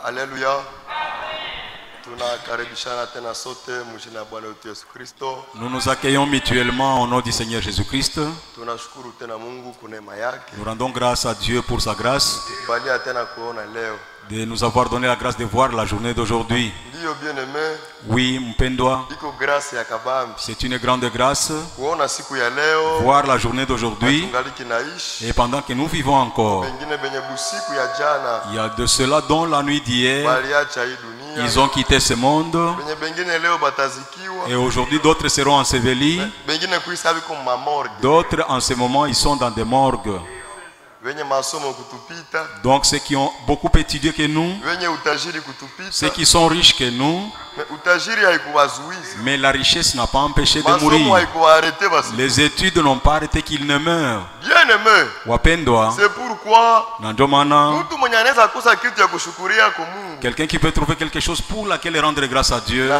Alléluia. Nous nous accueillons mutuellement au nom du Seigneur Jésus-Christ. Nous rendons grâce à Dieu pour sa grâce de nous avoir donné la grâce de voir la journée d'aujourd'hui. Oui, mpendwa, c'est une grande grâce voir la journée d'aujourd'hui et pendant que nous vivons encore. Il y a de cela dont la nuit d'hier ils ont quitté ce monde et aujourd'hui d'autres seront ensevelis, d'autres en ce moment ils sont dans des morgues. Donc ceux qui ont beaucoup étudié que nous, ceux qui sont riches que nous, mais la richesse n'a pas empêché de mourir. Les études n'ont pas arrêté qu'ils ne meurent. C'est pourquoi quelqu'un qui peut trouver quelque chose pour laquelle rendre grâce à Dieu,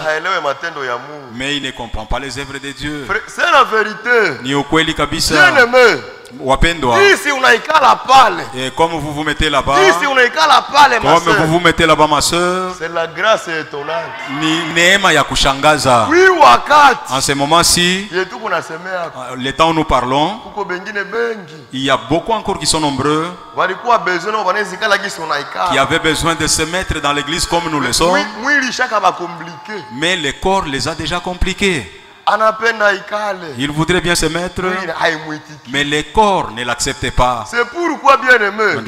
mais il ne comprend pas les œuvres de Dieu. C'est la vérité. Ni ukweli kabisa. Bien-aimé. Wapendwa, et comme vous vous mettez là-bas, comme vous vous mettez là-bas ma soeur, c'est la grâce étonnante. Ni neema ya kushangaza. En ce moment-ci, le temps où nous parlons, il y a beaucoup encore qui sont nombreux, qui avaient besoin de se mettre dans l'église comme nous le sommes, mais le corps les a déjà compliqués. Il voudrait bien se mettre, mais le corps ne l'accepte pas. C'est pourquoi, bien aimé,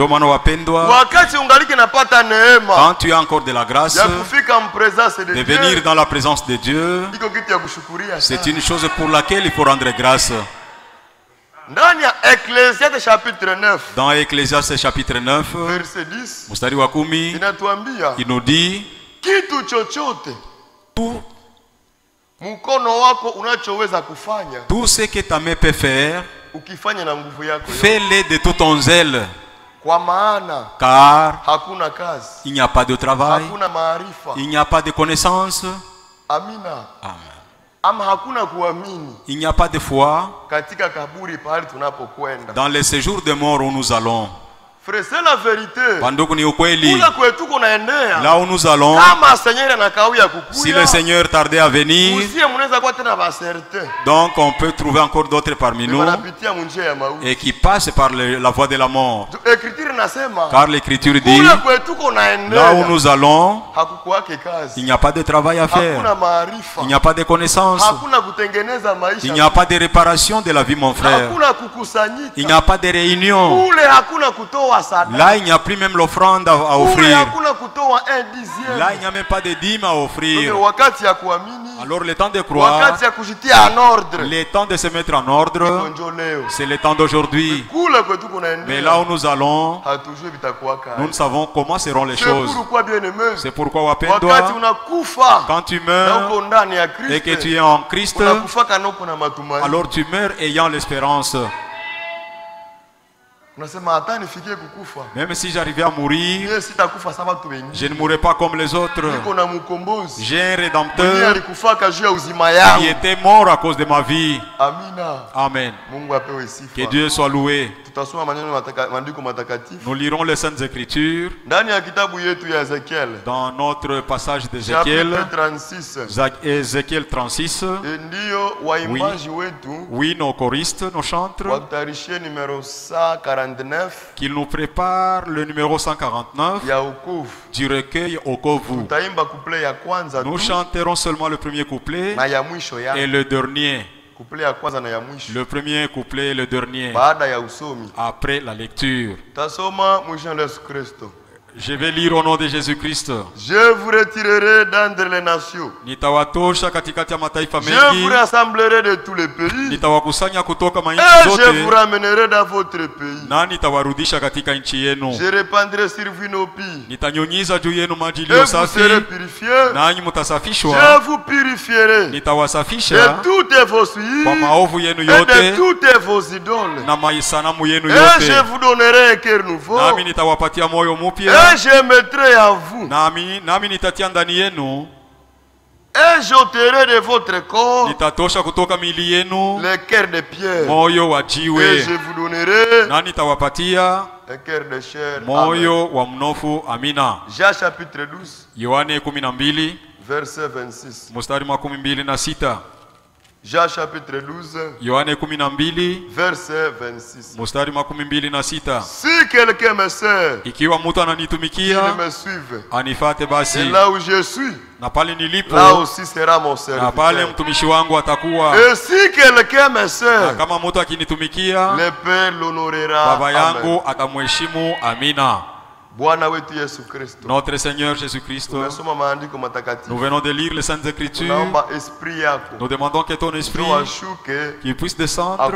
quand tu as encore de la grâce de venir dans la présence de Dieu, c'est une chose pour laquelle il faut rendre grâce. Dans Ecclésiaste chapitre 9, verset 10, mstari wa 10, il nous dit tout ce que ta main peut faire, fais-le de tout ton zèle. Car il n'y a pas de travail, il n'y a pas de connaissance. Il n'y a pas de foi dans les séjours de mort où nous allons. C'est la vérité. Là où nous allons, si le Seigneur tardait à venir, donc on peut trouver encore d'autres parmi nous et qui passent par la voie de la mort. Car l'Écriture dit, là où nous allons, il n'y a pas de travail à faire, il n'y a pas de connaissance, il n'y a pas de réparation de la vie, mon frère, il n'y a pas de réunion. Là, il n'y a plus même l'offrande à offrir. Là, il n'y a même pas de dîme à offrir. Alors, le temps de croire, le temps de se mettre en ordre, c'est le temps d'aujourd'hui. Mais là où nous allons, nous ne savons comment seront les choses. C'est pourquoi, Wapendwa, quand tu meurs et que tu es en Christ, alors tu meurs ayant l'espérance. Même si j'arrivais à mourir, je ne mourrais pas comme les autres. J'ai un rédempteur qui était mort à cause de ma vie. Amen. Que Dieu soit loué. Nous lirons les Saintes Écritures dans notre passage d'Ézéchiel, Ézéchiel 36. Oui, nos choristes, nos chantres, qu'il nous prépare le numéro 149 du recueil Okovu. Nous chanterons seulement le premier couplet et le dernier. Le premier couplet et le dernier après la lecture. Je vais lire au nom de Jésus-Christ. Je vous retirerai d'entre les nations. Je vous rassemblerai de tous les pays. Et je vous ramènerai dans votre pays. Je répandrai sur vous nos pis. Et vous serez purifiés. Je vous purifierai de toutes vos souilles et de toutes vos idoles. Et je vous donnerai un cœur nouveau. Et je mettrai en vous. Et j'ôterai de votre corps le cœur de pierre. Et je vous donnerai Un cœur de chair. Moyo wa mnofu. Amina. Jean chapitre 12. Yohane 12. Verset 26. Mstari 26. Jean chapitre 12. Yohane 12. Verset 26. Mstari 26. Si quelqu'un me sert, ikiwa mtu ananitumikia, qu'il me suive, anifate basi. Et là où je suis, na pale nilipo, là aussi sera mon serviteur. Na pale mtumishi wangu atakuwa. Et si quelqu'un me sert, na kama mtu akinitumikia, le Père l'honorera. Baba yangu atamheshimu. Amina. Notre Seigneur Jésus-Christ. Nous venons de lire les Saintes Écritures. Nous demandons que ton esprit qu'il puisse descendre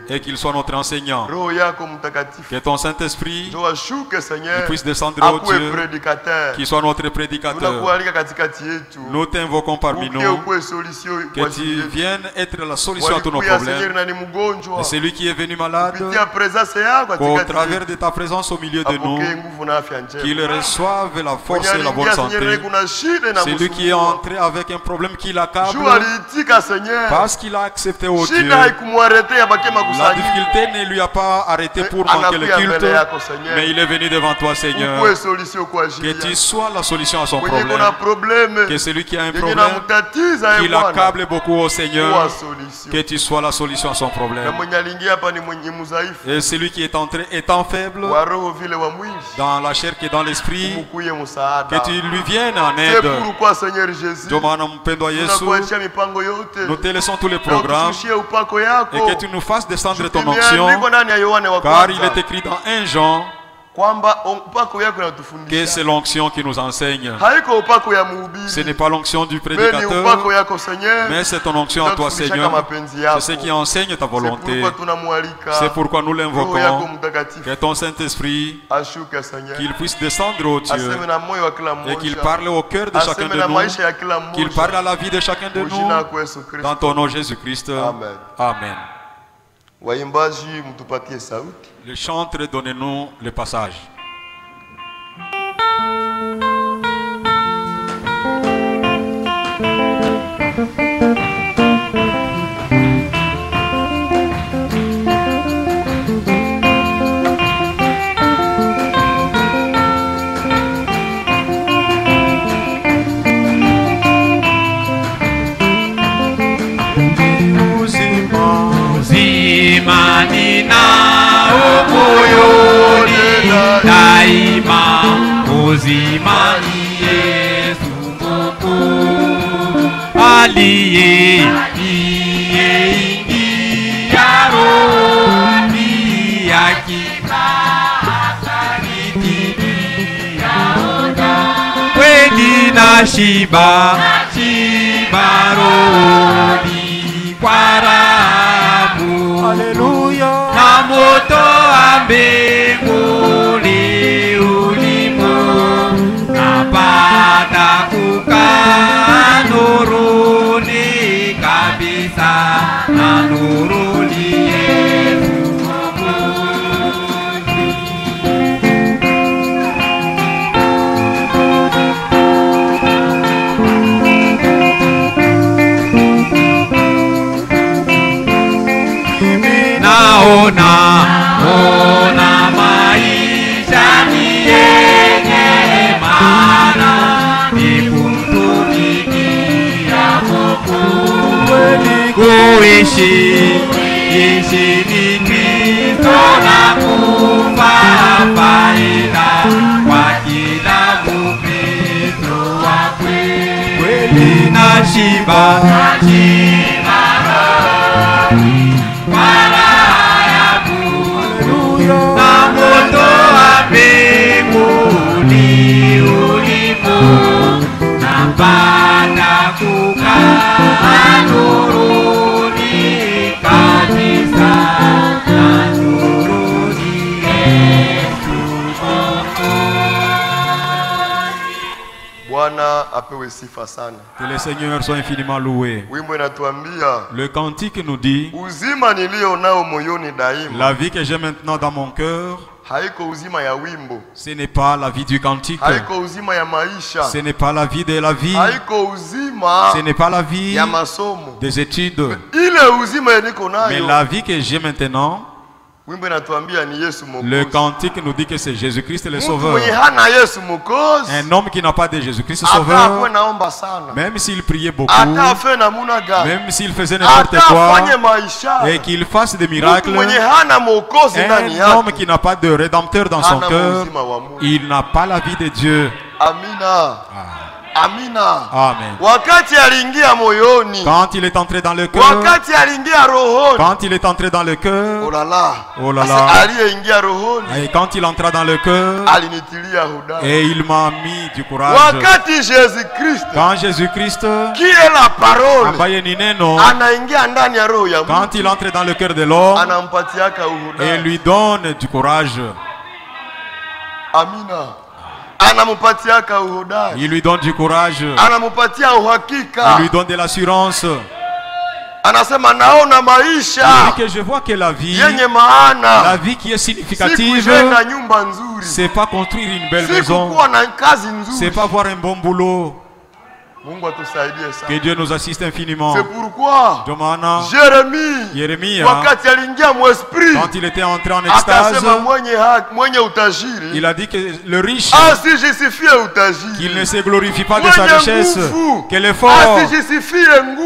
et qu'il soit notre enseignant. Que ton Saint-Esprit puisse descendre au Dieu, qu'il soit notre prédicateur. Nous t'invoquons parmi nous, que tu viennes être la solution à tous nos problèmes. Et celui qui est venu malade, qu'au travers de ta présence au milieu de nous, qu'il reçoive la force et la bonne santé. Celui qui est entré avec un problème qui l'accable, parce qu'il a accepté au Dieu, la difficulté ne lui a pas arrêté pour manquer le culte, mais il est venu devant toi, Seigneur. Que tu sois la solution à son problème. Que celui qui a un problème qui l'accable beaucoup au Seigneur, que tu sois la solution à son problème. Et celui qui est entré étant faible, dans la chair qui est dans l'esprit, que tu lui viennes en aide. C'est pourquoi, Seigneur Jésus, nous te laissons tous les programmes et que tu nous fasses descendre ton onction, car il est écrit dans 1 Jean que c'est l'onction qui nous enseigne. Ce n'est pas l'onction du prédicateur, mais c'est ton onction à toi, Seigneur. C'est ce qui enseigne ta volonté. C'est pourquoi nous l'invoquons, que ton Saint-Esprit, qu'il puisse descendre au Dieu et qu'il parle au cœur de chacun de nous, qu'il parle à la vie de chacun de nous, dans ton nom Jésus-Christ. Amen. Le chantre, donnez-nous le passage. Daima uzimani Yesu Mungu aliyeingia rohoni akitimiza kweli na shiba rohoni kwa rabu. Haleluya. Na moto wa mbinguni ulimo napata kukaa nuruni kabisa, na nuruni Yesu Ona maisha ni yenye maana, ni kumtumikia Mungu. Kuishi ni Kristo na kufa faida kwa kila Mkristo wa kweli. Na shiba napata kukaa nuruni kabisa, na nuruni Yesu Bwana apewe sifa sana. Que le Seigneur soit infiniment loué. Wimbo inatuambia, le cantique nous dit, uzima nilio nao moyoni daima. La vie que j'ai maintenant dans mon cœur, ce n'est pas la vie du cantique. Ce n'est pas la vie de la vie. Ce n'est pas la vie des études. Mais la vie que j'ai maintenant, Le cantique nous dit que c'est Jésus-Christ le Sauveur. Un homme qui n'a pas de Jésus-Christ Sauveur, même s'il priait beaucoup, même s'il faisait n'importe quoi, et qu'il fasse des miracles, un homme qui n'a pas de rédempteur dans son cœur, il n'a pas la vie de Dieu. Amina. Amina. Amen. Quand il est entré dans le cœur, quand il est entré dans le cœur, oh là là, oh là là, et quand il entra dans le cœur, et il m'a mis du courage. Quand Jésus-Christ, qui est la parole, quand il entre dans le cœur de l'homme, et lui donne du courage. Amina. Il lui donne du courage. Il lui donne de l'assurance. Il dit que je vois que la vie qui est significative, c'est pas construire une belle maison, c'est pas avoir un bon boulot. Que Dieu nous assiste infiniment. C'est pourquoi Jérémie, quand il était entré en extase, il a dit que le riche, qu'il ne se glorifie pas de sa richesse, que le fort,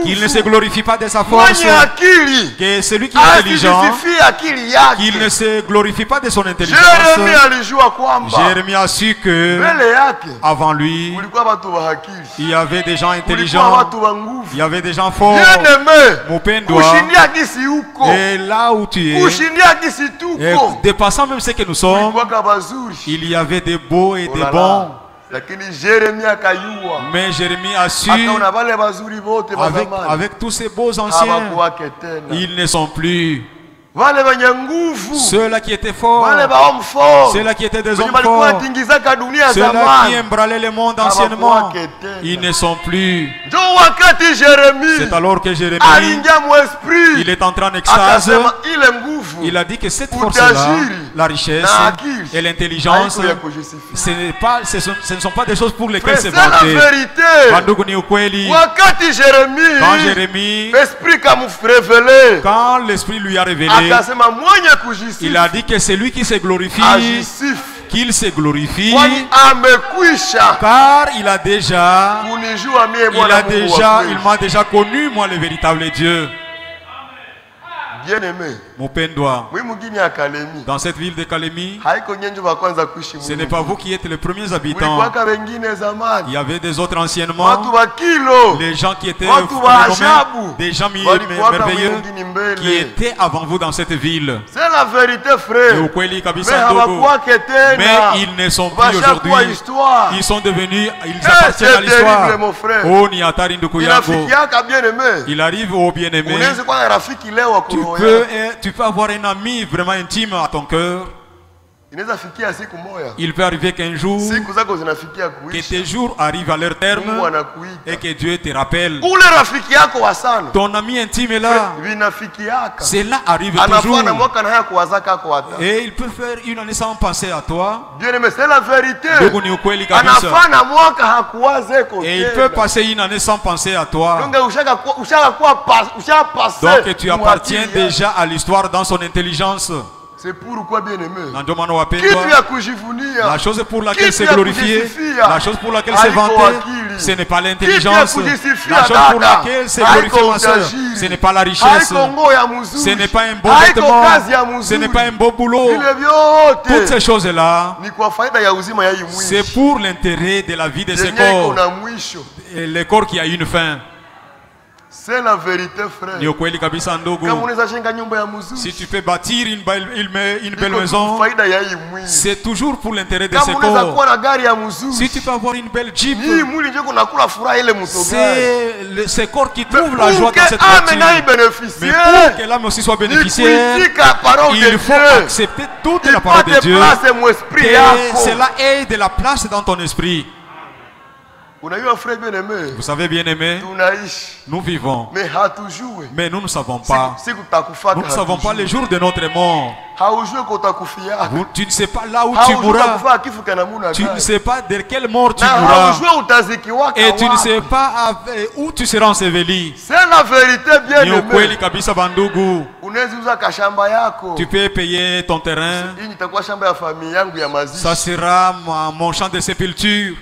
qu'il ne se glorifie pas de sa force, que celui qui est intelligent, qu'il ne se glorifie pas de son intelligence. Jérémie a su que avant lui, il y avait des gens intelligents, il y avait des gens forts. Et là où tu es, et dépassant même ce que nous sommes, il y avait des beaux et des bons. Mais Jérémie a su, avec tous ces beaux anciens, ils ne sont plus. Ceux-là qui étaient forts, ceux-là qui étaient des hommes forts, ceux-là qui embrallaient le monde anciennement, ils ne sont plus. C'est alors que Jérémie, il est entré en extase. Il a dit que cette force-là, la richesse et l'intelligence, ce ne sont pas des choses pour lesquelles c'est vanté. Quand Jérémie, quand l'Esprit lui a révélé, il a dit que c'est lui qui se glorifie, qu'il se glorifie, car il m'a déjà connu, moi, le véritable Dieu. Bien-aimé, dans cette ville de Kalemi, ce n'est pas vous qui êtes les premiers habitants. Il y avait des autres anciennement, les gens qui étaient renommés, des gens merveilleux qui étaient avant vous dans cette ville. C'est la vérité, frère. Mais ils ne sont plus aujourd'hui. Ils sont devenus, ils appartiennent à l'histoire. Oh, Niatari Ndukuyango. Il arrive au bien-aimé. Tu peux avoir un ami vraiment intime à ton cœur. Il peut arriver qu'un jour, que tes jours arrivent à leur terme et que Dieu te rappelle. Ton ami intime est là. Cela arrive toujours. Et il peut faire une année sans penser à toi. C'est la vérité. Et il peut passer une année sans penser à toi. Donc tu appartiens déjà à l'histoire dans son intelligence. C'est pourquoi, bien-aimé, la chose pour laquelle c'est glorifié, la chose pour laquelle c'est vanté, ce n'est pas l'intelligence. La chose pour laquelle c'est glorifié, ma soeur, ce n'est pas la richesse, ce n'est pas un beau vêtement, ce n'est pas un beau boulot. Toutes ces choses-là, c'est pour l'intérêt de la vie de ce corps. Et le corps qui a une fin. C'est la vérité, frère. Si tu peux bâtir une belle maison, c'est toujours pour l'intérêt de ce corps. Si tu peux avoir une belle Jeep, c'est ce corps qui trouve la joie dans cette voiture. Mais pour que l'âme aussi soit bénéficiaire, il faut accepter toute la parole de Dieu. Que cela ait de la place dans ton esprit. Vous savez, bien aimé, nous vivons. Mais nous ne savons pas. Nous ne savons pas les jours de notre mort. Tu ne sais pas là où tu mourras. Tu ne sais pas de quelle mort tu mourras. Et tu ne sais pas où tu seras enseveli. C'est la vérité, bien aimé. Tu peux payer ton terrain. Ça sera mon champ de sépulture.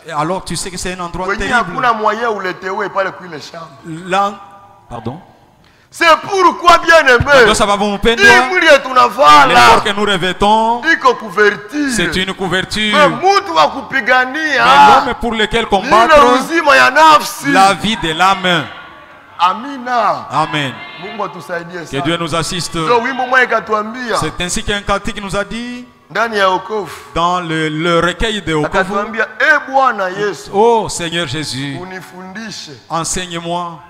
Et alors tu sais que c'est un endroit terrible. Là, pardon. C'est pourquoi, bien aimé, l'effort que nous revêtons, c'est une couverture. Mais l'homme pour lequel combattre la vie de l'âme. Amen. Que Dieu nous assiste. C'est ainsi qu'un cantique nous a dit dans le recueil de Okovu. Oh Seigneur Jésus, enseigne-moi.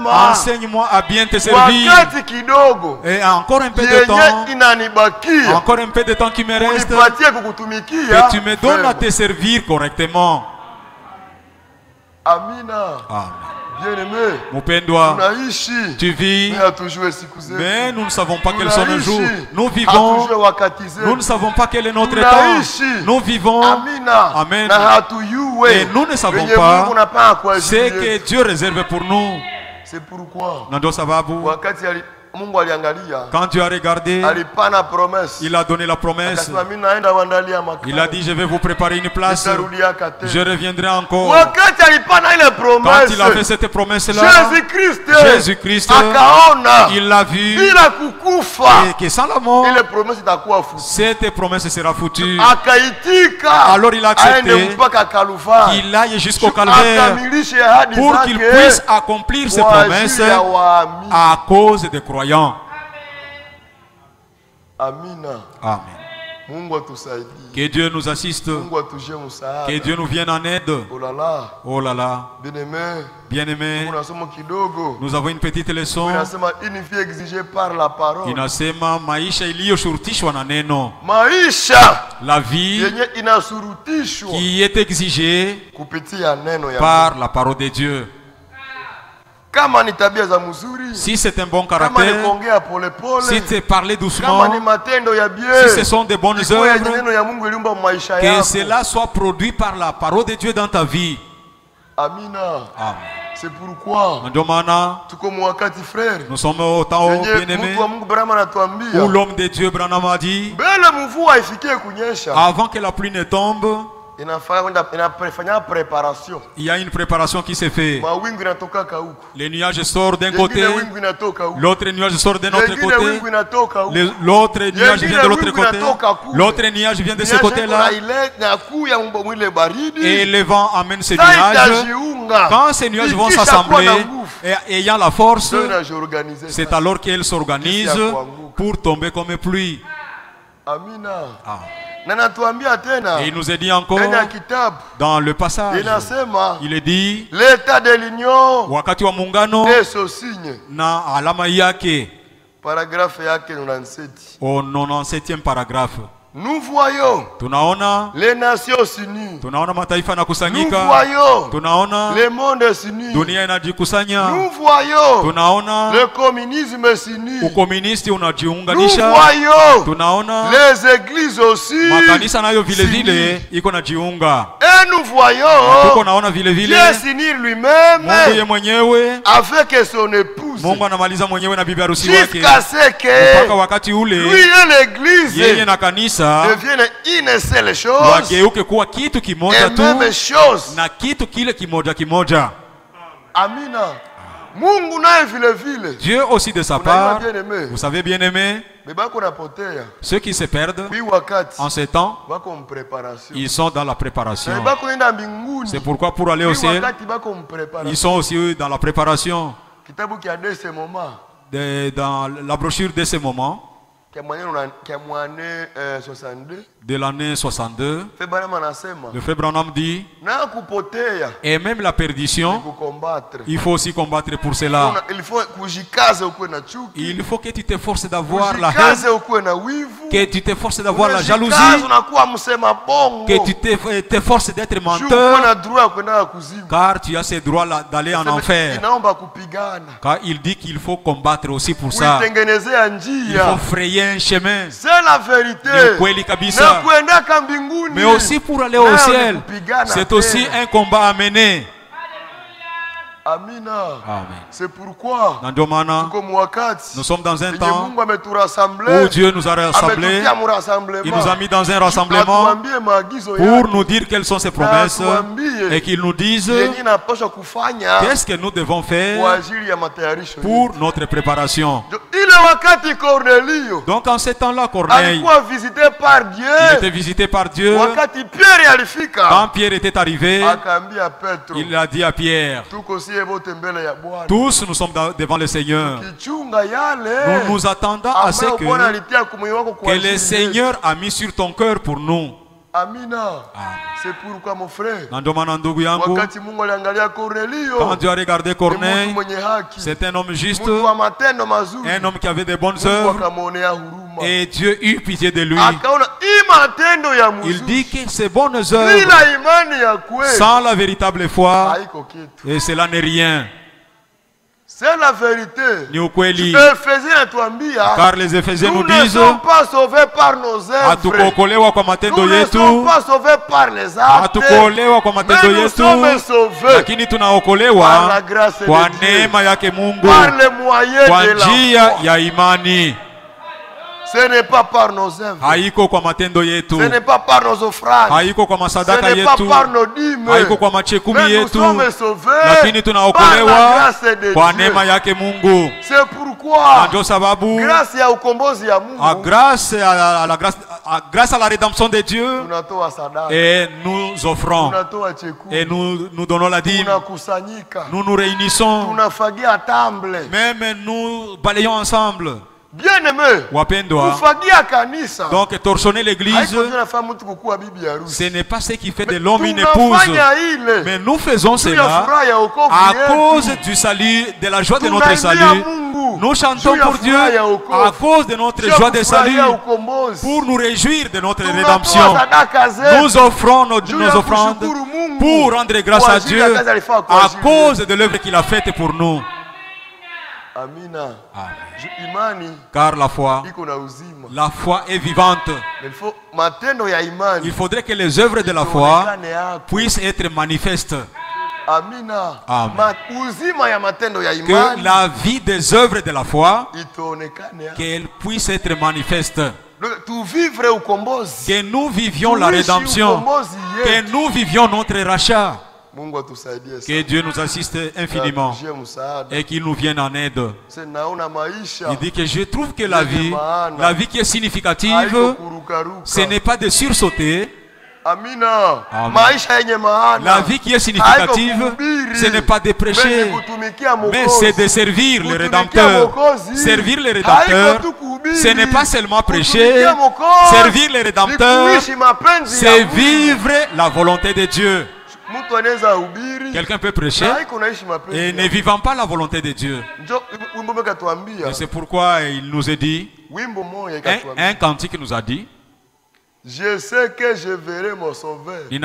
Enseigne-moi à bien te servir. Et encore un peu de temps. Encore un peu de temps qui me reste. Et tu me donnes à te servir correctement. Amen. Bien-aimé, tu vis, mais nous ne savons pas quels sont nos jours. Nous vivons, nous ne savons pas quel est notre temps. Nous vivons, amen. Et nous ne savons pas ce que Dieu réserve pour nous. C'est pourquoi, quand Dieu a regardé, il a donné la promesse. Il a dit, je vais vous préparer une place. Je reviendrai encore. Quand il a fait cette promesse-là, Jésus-Christ, il l'a vu. Et que sans la mort, cette promesse sera foutue. Alors il a accepté qu'il aille jusqu'au calvaire pour qu'il puisse accomplir ses promesses à cause des croyants. Amen. Que Dieu nous assiste. Que Dieu nous vienne en aide. Oh là là. Bien-aimé, nous avons une petite leçon. Inasema maisha iliyoshurutishwa na neno. La vie qui est exigée par la parole de Dieu. Si c'est un bon caractère, si tu parles doucement, si ce sont de bonnes œuvres, que cela soit produit par la parole de Dieu dans ta vie. Amen. C'est pourquoi nous sommes au temps bien-aimé où l'homme de Dieu Branham a dit, avant que la pluie ne tombe, il y a une préparation qui se fait. Les nuages sortent d'un côté, l'autre nuage sort d'un autre côté, l'autre nuage vient de l'autre côté, l'autre nuage vient de ce côté-là, et le vent amène ces nuages. Quand ces nuages vont s'assembler et ayant la force, c'est alors qu'elles s'organisent pour tomber comme pluie. Et il nous est dit encore dans le passage, il est dit, l'état de l'union wakati wa muungano na alama yake, paragraphe yake 97, au 97e paragraphe. Nous voyons les nations s'unir. Nous voyons les mondes s'unir. Nous voyons le communisme s'unir. Nous voyons les églises aussi s'unir. Et nous voyons Dieu s'unir lui-même avec son épouse jusqu'à ce que lui et l'église devienne une seule chose et même chose. Amina. Dieu aussi de sa part, vous savez bien aimé, ceux qui se perdent en ces temps, ils sont dans la préparation. C'est pourquoi pour aller au ciel, ils sont aussi dans la préparation. Dans la brochure de ce moment, de l'année 62, le frère Branham dit, et même la perdition, il faut aussi combattre pour cela. Il faut que tu t'efforces d'avoir la haine, que tu t'efforces d'avoir la jalousie, que tu t'efforces d'être menteur, car tu as ce droit d'aller en enfer. Car il dit qu'il faut combattre aussi pour ça. Il faut frayer un chemin. C'est la vérité. Mais aussi pour aller au ciel, c'est aussi un combat à mener. Amina. Amen. C'est pourquoi nous sommes dans un temps où Dieu nous a rassemblés. Il nous a mis dans un rassemblement pour nous dire quelles sont ses promesses et qu'il nous dise qu'est-ce que nous devons faire pour notre préparation. Donc en ce temps-là, Corneille, il était visité par Dieu. Quand Pierre était arrivé, il a dit à Pierre, tous nous sommes devant le Seigneur. Nous nous attendons à ce que le Seigneur a mis sur ton cœur pour nous. Amina. C'est pourquoi mon frère, quand Dieu a regardé Corneille, c'est un homme juste, un homme qui avait de bonnes œuvres, et Dieu eut pitié de lui. Il dit que ces bonnes œuvres, sans la véritable foi, et cela n'est rien. C'est la vérité. Car les Éphésiens nous disent, nous ne sommes pas sauvés par nos œuvres. Nous ne sommes pas sauvés par les actes. Mais nous sommes sauvés par la grâce de Dieu. Par les moyens de la foi. Ce n'est pas par nos œuvres. Ce n'est pas par nos offrandes. Ce n'est pas par nos dîmes. Mais nous sommes sauvés par la grâce de Dieu. C'est pourquoi grâce à la rédemption de Dieu, et nous offrons, et nous donnons la dîme, nous nous réunissons, même nous balayons ensemble. Bien-aimé, donc torchonner l'église, ce n'est pas ce qui fait de l'homme une épouse, mais nous faisons cela à cause du salut, de la joie de notre salut. Nous chantons pour Dieu à cause de notre joie de salut, pour nous réjouir de notre rédemption. Nous offrons nos offrandes pour rendre grâce à Dieu à cause de l'œuvre qu'il a faite pour nous. Amina. Car la foi est vivante. Il faudrait que les œuvres de la foi puissent être manifestes. Amina. Que la vie des œuvres de la foi, qu'elle puisse être manifeste. Que nous vivions la rédemption. Que nous vivions notre rachat. Que Dieu nous assiste infiniment et qu'il nous vienne en aide. Il dit que je trouve que la vie qui est significative, ce n'est pas de sursauter. La vie qui est significative, ce n'est pas de prêcher, mais c'est de servir le Rédempteur. Servir le Rédempteur, ce n'est pas seulement prêcher. Servir le Rédempteur, c'est vivre la volonté de Dieu. Quelqu'un peut prêcher et ne vivant pas la volonté de Dieu. Et c'est pourquoi il nous a dit, un cantique nous a dit, je sais que je verrai mon sauveur. Ce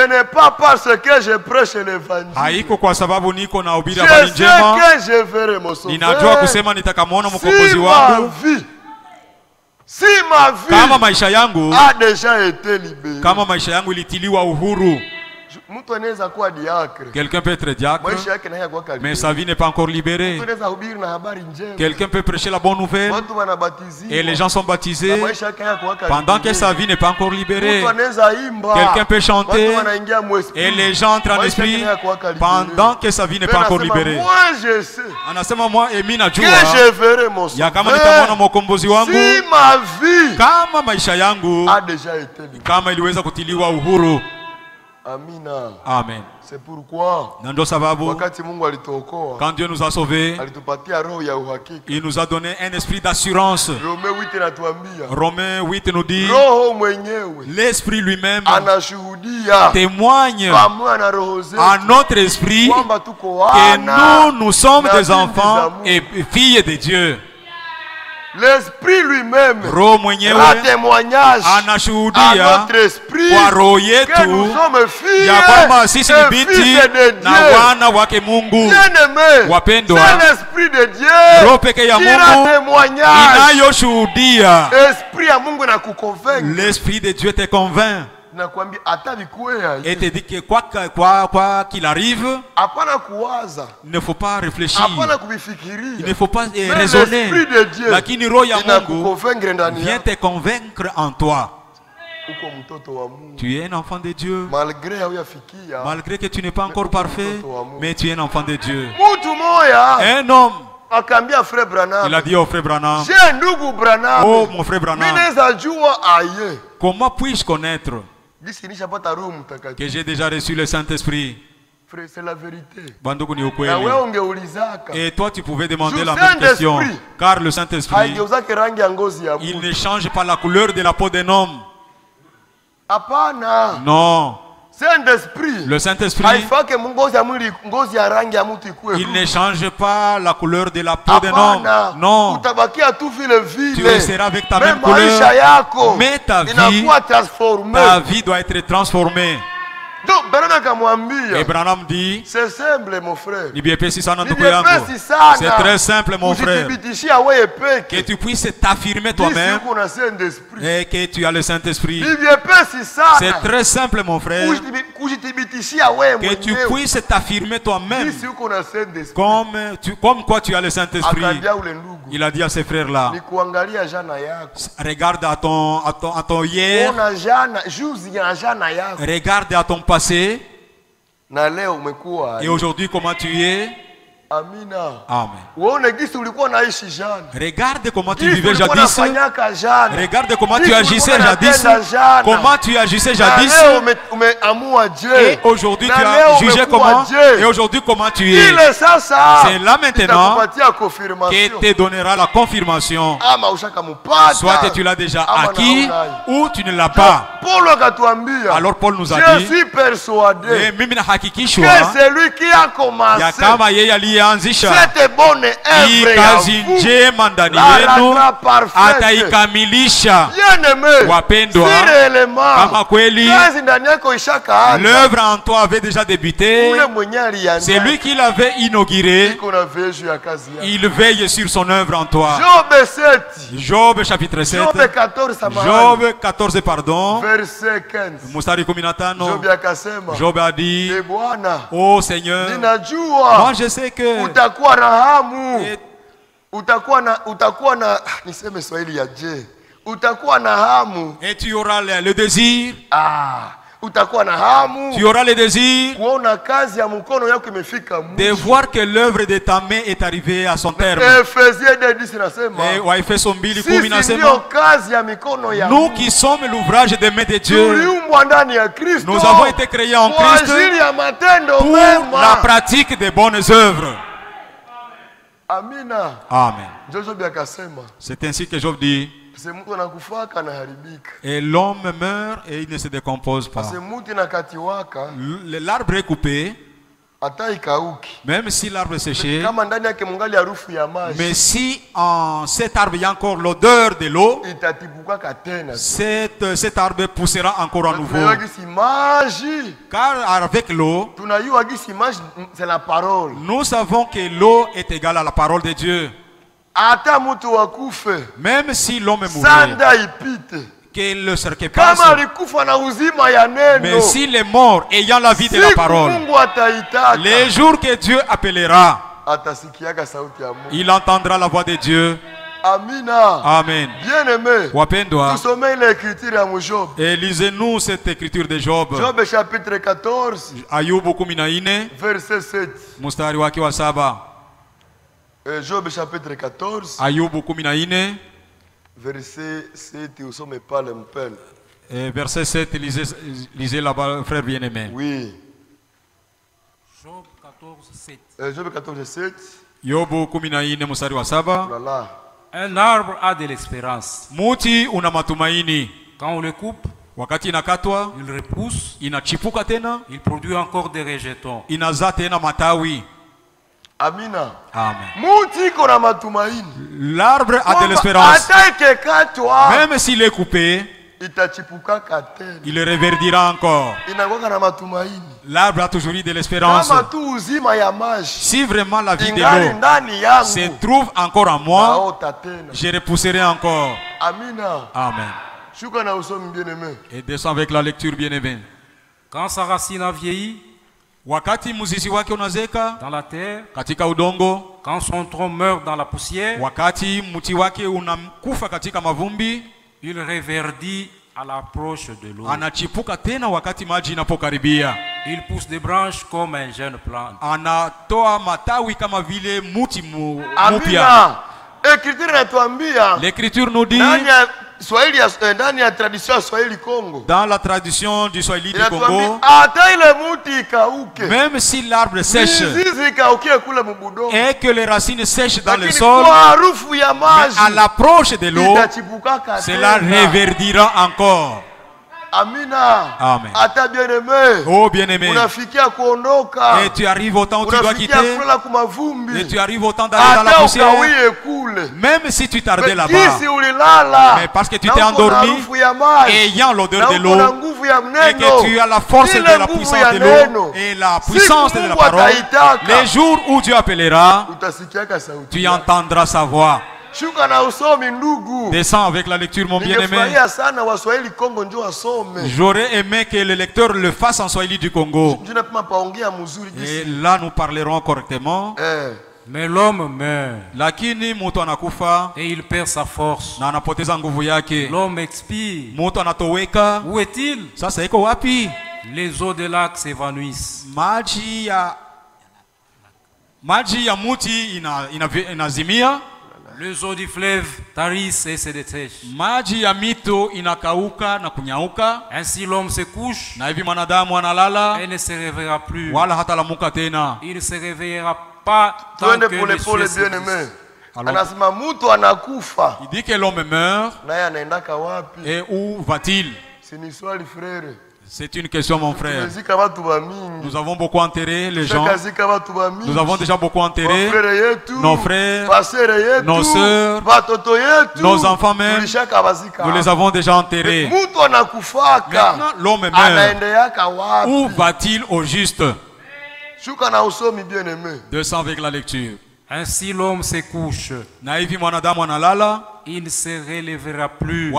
n'est pas parce que je prêche l'évangile. Je sais que je verrai mon sauveur. Si ma vie a déjà été libérée. Quelqu'un peut être diacre, mais sa vie n'est pas encore libérée. Quelqu'un peut prêcher la bonne nouvelle et les gens sont baptisés pendant que sa vie n'est pas encore libérée. Quelqu'un peut chanter et les gens entrent en esprit pendant que sa vie n'est pas encore libérée. Moi je sais que je verrai mon sauveur. Si ma vie a déjà été libérée. Amina. Amen. C'est pourquoi quand Dieu nous a sauvés, il nous a donné un esprit d'assurance. Romains 8 nous dit, l'esprit lui-même témoigne à notre esprit que nous sommes des enfants et filles de Dieu. L'esprit lui-même a témoignage à notre esprit que nous sommes filles et fils de Dieu. Bien-aimés, c'est l'esprit de Dieu qui a témoignage. L'esprit de Dieu te convainc. Et te dit que quoi qu'il arrive, il ne faut pas réfléchir, il ne faut pas raisonner. Lakini roho ya Mungu vient te convaincre en toi. Tu es un enfant de Dieu. Malgré que tu n'es pas encore parfait, mais tu es un enfant de Dieu. Un homme, il a dit au frère Branham, oh mon frère Branham, comment puis-je connaître que j'ai déjà reçu le Saint-Esprit? C'est la vérité. Et toi tu pouvais demander la même question. Car le Saint-Esprit, il ne change pas la couleur de la peau d'un homme. Non. Le Saint-Esprit, il ne change pas la couleur de la peau d'un homme. Non. Tu resteras avec ta même couleur, mais ta vie doit être transformée. Et Branham dit, c'est simple mon frère. C'est très simple mon frère. Que tu puisses t'affirmer toi-même et que tu as le Saint-Esprit. C'est très simple mon frère. Que tu puisses t'affirmer toi-même comme quoi tu as le Saint-Esprit. Il a dit à ses frères là, regarde à ton hier, regarde à ton passé, et aujourd'hui comment tu es. Amen. Regarde comment tu vivais jadis. Regarde comment tu agissais jadis. Comment tu agissais jadis. Et aujourd'hui tu as jugé comment. Et aujourd'hui comment tu es. C'est là maintenant que te donnera la confirmation. Soit que tu l'as déjà acquis ou tu ne l'as pas. Alors Paul nous a dit, je suis persuadé que c'est lui qui a commencé cette bonne œuvre ataikamilisha. Wapendwa, kama kweli l'œuvre en toi avait déjà débuté, c'est lui qui l'avait inauguré. Il veille sur son œuvre en toi. Job chapitre 7, Job 14 pardon, Mustari 15. Job a dit, oh Seigneur, moi je sais que utakuwa na hamu, utakuwa na niseme Swahili ya je, utakuwa na hamu, et tu auras le désir, utakuwa na hamu, tu auras le désir kuona kazi ya mkono yako imefika mwisho, de voir que l'œuvre de ta main est arrivée à son terme. Ephésiens 2:10 nasema, et Waefeso 2:10 nasema, kazi ya mikono ya nous qui sommes l'ouvrage des mains de Dieu, tuliumbwa ndani ya Kristo, nous avons été créés en Christ pour la pratique des bonnes œuvres. Amina. Amen. C'est ainsi que Job dit, et l'homme meurt et il ne se décompose pas. L'arbre est coupé, même si l'arbre est séché, mais si en cet arbre il y a encore l'odeur de l'eau, cet arbre poussera encore à nouveau. Car avec l'eau, nous savons que l'eau est égale à la parole de Dieu. Même si l'homme est mort, que le cercle passe, mais s'il est mort ayant la vie de la parole, les jours que Dieu appellera, il entendra la voix de Dieu. Amen. Bien-aimé, Wapendwa, Job. Et lisez-nous cette écriture de Job. Job chapitre 14, Ayubu 14, verset 7. Mustari wake wa 7. Job chapitre 14, Ayubu 14, verset 7, usome pale mpele. Verset 7, lisez là-bas, frère bien-aimé. Oui. Job 14, 7. Job 14, 7. Yobu 14 mstari wa 7. Voilà. Un arbre a de l'espérance. Muti una matumaini. Quand on le coupe, wakati inakatwa, il repousse, inachipuka tena, il produit encore des rejetons. Inazaa tena matawi. Amina. Amen. Muti kona matumaini. L'arbre a de l'espérance. Même s'il est coupé, il reverdira encore. L'arbre a toujours eu de l'espérance. Si vraiment la vie de l'eau se trouve encore en moi, je repousserai encore. Amen. Et descend avec la lecture bien-aimée. Quand sa racine a vieilli, wakati mzizi wake unazeka dans la terre, katika udongo, quand son tronc meurt dans la poussière, wakati mti wake unakufa katika mavumbi, il reverdit à l'approche de l'eau. Anachipuka tena wakati maji inapokaribia. Il pousse des branches comme un jeune plante. Anatoa matawi kama vile muti mpya. L'écriture nous dit dans la tradition du Swahili du Congo, même si l'arbre sèche et que les racines sèchent dans le sol, mais à l'approche de l'eau, cela reverdira encore. Amina. Amen. Ata bien-aimé. Oh bien-aimé. Et tu arrives au temps où tu dois quitter. Et tu arrives au temps d'aller dans la poussière. Même si tu tardais là-bas. Mais parce que tu t'es endormi, ayant l'odeur de l'eau, et que tu as la force de la puissance de l'eau et la puissance de la parole, les jours où Dieu appellera, tu entendras sa voix. Descends avec la lecture, mon bien-aimé. J'aurais aimé que le lecteur le fasse en Swahili du Congo. Et là, nous parlerons correctement. Mais l'homme meurt. Lakini mutu anakufa. Et il perd sa force. Na anapoteza nguvu yake. L'homme expire. Mutu anatoweka. Où est-il? Sasa iko wapi? Les eaux de lac s'évanouissent. Maji ya muti inazimia. Les eaux du fleuve tarissent et se dessèchent. Maji ya mito inakauka na kunyauka. Ainsi l'homme se couche. Na hivi mwanadamu analala. Et ne se réveillera plus. Wala hatalamuka tena. Il ne se réveillera pas tant que les cieux s'existent. Il dit que l'homme meurt. Et où va-t-il? C'est une question, mon frère. Nous avons beaucoup enterré les gens. Nous avons déjà beaucoup enterré nos frères, nos sœurs, nos enfants même. Nous les avons déjà enterrés. Maintenant, l'homme meurt. Où va-t-il au juste? Descends avec la lecture. Ainsi l'homme se couche. Il ne se relèvera plus.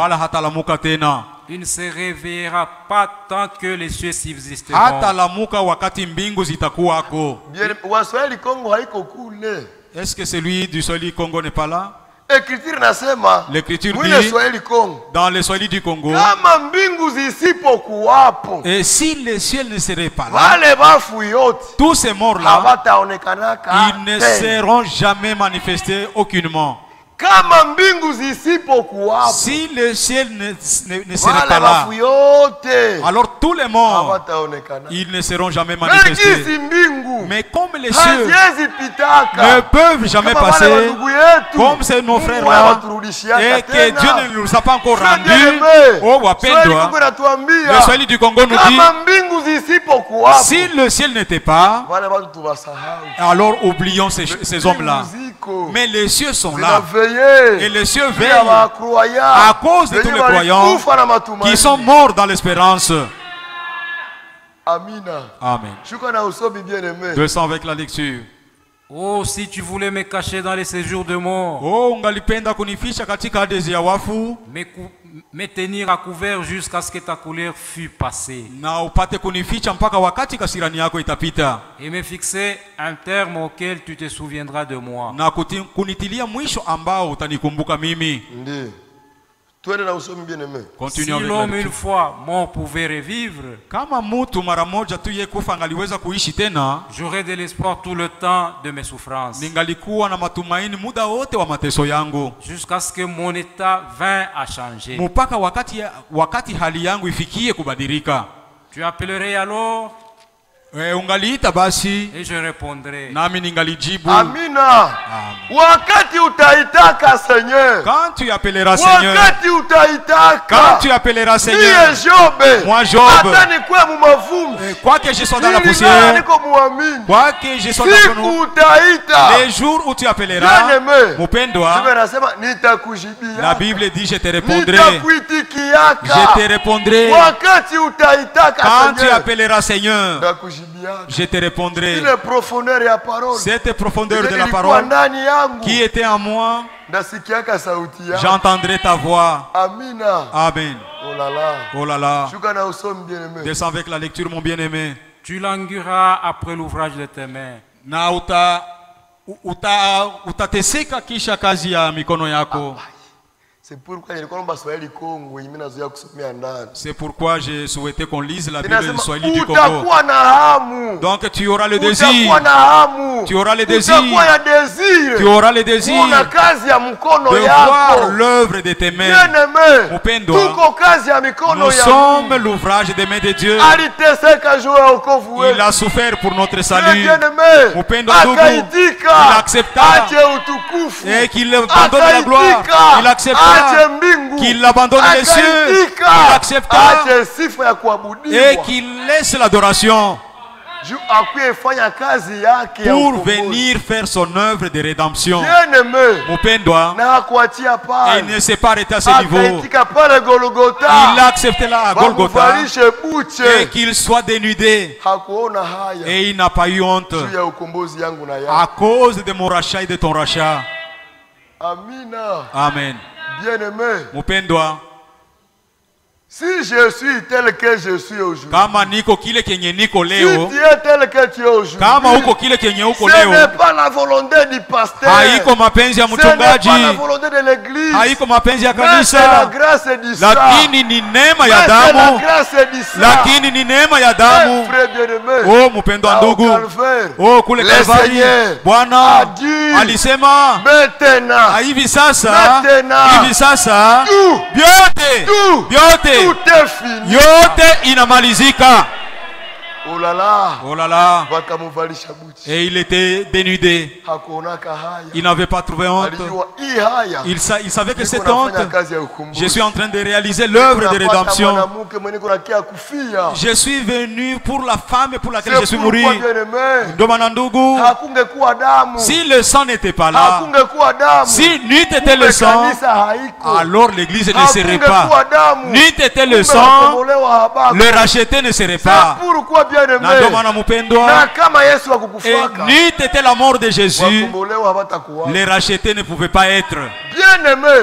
Il ne se réveillera pas tant que les cieux subsisteront. Est-ce que celui du Swahili Congo n'est pas là? L'écriture dit dans le Swahili du Congo, et si les cieux ne seraient pas là, tous ces morts-là, ils ne seront jamais manifestés aucunement. Si le ciel ne serait pas là, alors tous les morts, ils ne seront jamais manifestés. Mais comme les cieux ne peuvent jamais passer, comme c'est nos frères là, et que Dieu ne nous a pas encore rendus, le Swahili du Congo nous dit, si le ciel n'était pas, alors oublions ces hommes-là. Mais les cieux sont là. Et les cieux veillent à cause de tous les croyants qui sont morts dans l'espérance. Amen. Descends avec la lecture. Oh, si tu voulais me cacher dans les séjours de mort. Oh, ungalipenda kunifisha katika hadithi ya wafu. Me tenir à couvert jusqu'à ce que ta colère fût passée. Na upate kunificha mpaka wakati kasirani yako itapita. Et me fixer un terme auquel tu te souviendras de moi. Na kunitilia mwisho ambao utanikumbuka mimi. Si l'homme une fois mort pouvait revivre, j'aurais de l'espoir tout le temps de mes souffrances. Jusqu'à ce que mon état vint à changer. Tu appellerais alors? Et je répondrai. Amina. Wakati utaitaka Seigneur. Quand tu appelleras Seigneur. Wakati utaitaka. Quand tu appelleras Seigneur. Moi Job. Quoi que je sois dans la poussière. Quoi que je sois dans l'eau. Les jours où tu appelleras. Mupendwa. La Bible dit je te répondrai. Je te répondrai. Quand tu appelleras Seigneur. Je te répondrai. Cette profondeur de la parole qui était en moi, j'entendrai ta voix. Amen. Oh là là. Descends avec la lecture, mon bien-aimé. Tu languiras après l'ouvrage de tes mains. Na utateseka kisha kazi ya mikono yako. C'est pourquoi j'ai souhaité qu'on lise la Bible du Swahili du Congo. Donc tu auras le désir. Tu auras le désir. Tu auras le désir de voir l'œuvre de tes mains. Nous sommes l'ouvrage des mains de Dieu. Il a souffert pour notre salut. Il accepta et qu'il abandonne la gloire. Il accepta qu'il abandonne les cieux, qu'il accepta et qu'il laisse l'adoration pour venir faire son œuvre de rédemption. Mupendwa, il ne s'est pas arrêté à ce niveau. Il a accepté là à Golgotha et qu'il soit dénudé. Et il n'a pas eu honte à cause de mon rachat et de ton rachat. Amen. Bien-aimé, Mupendwa, si je suis tel que je suis aujourd'hui, si tu es tel que tu es aujourd'hui, ce n'est pas la volonté du pasteur, ce n'est pas la volonté de l'église, mais c'est la grâce du sang, mais c'est la grâce du sang. Frère bien-aimé, au Calvaire, le Seigneur a dit maintenant, tout est fini. Yote inamalizika. Oh là là. Oh là là. Et il était dénudé. Il n'avait pas trouvé honte. Il savait que cette honte, je suis en train de réaliser l'œuvre de rédemption. Je suis venu pour la femme pour laquelle je suis mouru. Si le sang n'était pas là, si n'eût été le sang, alors l'église ne serait pas. N'eût été le sang, le racheté ne serait pas. Et n'eût été la mort de Jésus, les rachetés ne pouvaient pas être.